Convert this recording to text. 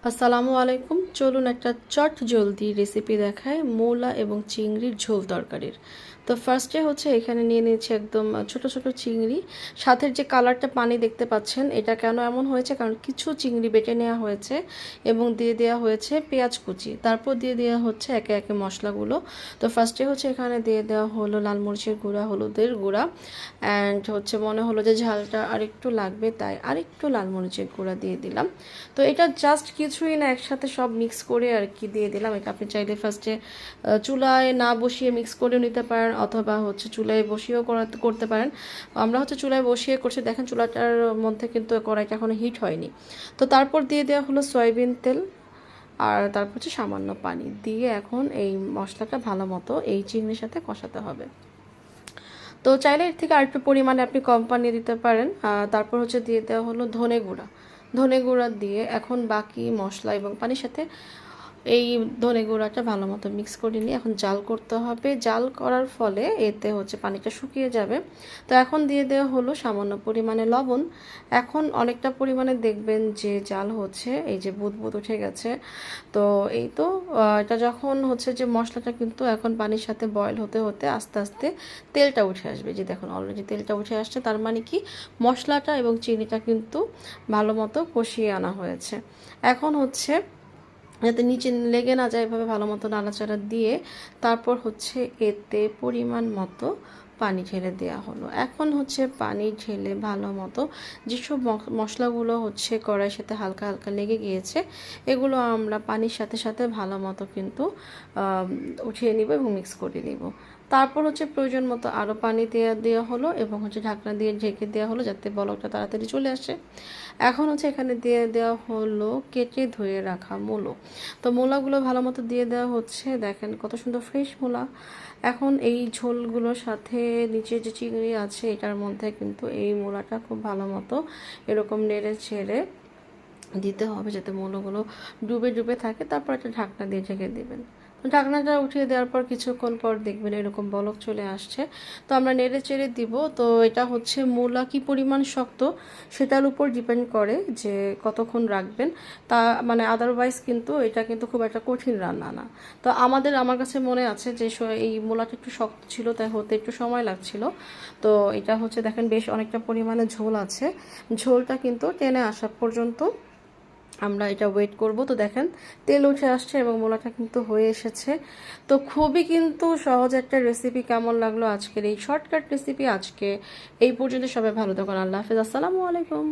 আসসালামু আলাইকুম। চলুন একটা চট জলদি রেসিপি দেখায় মূলা এবং চিংড়ির ঝোল তরকারির। তো ফার্স্টে হচ্ছে এখানে নিয়ে নিয়েছি একদম ছোট ছোট চিংড়ি। সাথে যে কালারটা পানি দেখতে পাচ্ছেন, এটা কেন এমন হয়েছে, কারণ কিছু চিংড়ি বেটে নেওয়া হয়েছে এবং দিয়ে দেওয়া হয়েছে পেঁয়াজ কুচি। তারপর দিয়ে দেওয়া হচ্ছে একে একে মশলাগুলো। তো ফার্স্টে হচ্ছে এখানে দিয়ে দেওয়া হলো লাল মরিচের গুঁড়া, হলুদের গুঁড়া, অ্যান্ড হচ্ছে মনে হলো যে ঝালটা আরেকটু লাগবে, তাই আরেকটু লাল মরিচের গুঁড়া দিয়ে দিলাম। তো এটা জাস্ট কিছুই না, একসাথে সব মিক্স করে আর কি দিয়ে দিলাম। এটা আপনি চাইলে ফার্স্টে চুলায় না বসিয়ে মিক্স করেও নিতে পারেন, অথবা হচ্ছে চুলায় বসিয়েও করতে পারেন। আমরা হচ্ছে চুলায় বসিয়ে করছি, দেখেন চুলাটার মধ্যে কিন্তু কড়াইটা এখনো হিট হয়নি। তো তারপর দিয়ে দেওয়া হলো সয়াবিন তেল, আর তারপর হচ্ছে সামান্য পানি দিয়ে এখন এই মশলাটা ভালো মতো এই চিংড়ির সাথে কষাতে হবে। তো চাইলে এর থেকে আরেকটু পরিমাণে আপনি কম পানি দিতে পারেন। তারপর হচ্ছে দিয়ে দেওয়া হলো ধনে গুঁড়া দিয়ে এখন বাকি মশলা এবং পানির সাথে এই ধনে গুঁড়াটা ভালো মতো মিক্স করে নিয়ে এখন জাল করতে হবে। জাল করার ফলে এতে হচ্ছে পানিটা শুকিয়ে যাবে। তো এখন দিয়ে দেওয়া হলো সামান্য পরিমাণে লবণ। এখন অনেকটা পরিমাণে দেখবেন যে জাল হচ্ছে, এই যে বুদবুদ উঠে গেছে। তো এই তো এটা যখন হচ্ছে যে মশলাটা কিন্তু এখন পানির সাথে বয়েল হতে হতে আস্তে আস্তে তেলটা উঠে আসবে। যে দেখুন অলরেডি তেলটা উঠে আসছে, তার মানে কি মশলাটা এবং চিনিটা কিন্তু ভালো মতো কষিয়ে আনা হয়েছে। এখন হচ্ছে যাতে নিচে লেগে না যায়, এভাবে ভালো মতো নাড়াচাড়া দিয়ে তারপর হচ্ছে এতে পরিমাণ মতো পানি ঢেলে দেওয়া হলো। এখন হচ্ছে পানি ঢেলে ভালো মতো যেসব মশলাগুলো হচ্ছে কড়াইয়ের সাথে হালকা হালকা লেগে গিয়েছে, এগুলো আমরা পানির সাথে সাথে ভালো মতো কিন্তু উঠিয়ে নিব এবং মিক্স করে নিব। তারপর হচ্ছে প্রয়োজন মতো আরও পানি দেওয়া হলো এবং হচ্ছে ঢাকনা দিয়ে ঢেকে দেওয়া হলো যাতে বলকটা তাড়াতাড়ি চলে আসে। এখন হচ্ছে এখানে দিয়ে দেওয়া হলো কেটে ধুয়ে রাখা মূলো। তো মূলাগুলো ভালো মতো দিয়ে দেওয়া হচ্ছে, দেখেন কত সুন্দর ফ্রেশ মূলা। এখন এই ঝোলগুলোর সাথে নিচে যে চিংড়ি আছে এটার মধ্যে কিন্তু এই মূলাটা খুব ভালো মতো এরকম নেড়ে ছেড়ে দিতে হবে যাতে মূলগুলো ডুবে ডুবে থাকে। তারপর একটা ঢাকনা দিয়ে ঢেকে দেবেন। ঢাকনাটা উঠিয়ে দেওয়ার পর কিছুক্ষণ পর দেখবেন এরকম বলক চলে আসছে। তো আমরা নেড়ে চেড়ে দিব। তো এটা হচ্ছে মূলা কি পরিমাণ শক্ত সেটার উপর ডিপেন্ড করে যে কতক্ষণ রাখবেন। তা মানে আদারওয়াইজ কিন্তু এটা কিন্তু খুব একটা কঠিন রান্না না। তো আমার কাছে মনে আছে যে এই মূলাটা একটু শক্ত ছিল, তাই হতে একটু সময় লাগছিল। তো এটা হচ্ছে দেখেন বেশ অনেকটা পরিমাণে ঝোল আছে। ঝোলটা কিন্তু টেনে আসা পর্যন্ত আমরা এটা ওয়েট করব। তো দেখেন তেল উঠে আসছে এবং মোলাটা কিন্তু হয়ে এসেছে। তো খুবই কিন্তু সহজ একটা রেসিপি। কেমন লাগলো আজকের এই শর্টকাট রেসিপি? আজকে এই পর্যন্ত। সবাই ভালো থাকুন। আল্লাহ হাফেজ। আসসালামু আলাইকুম।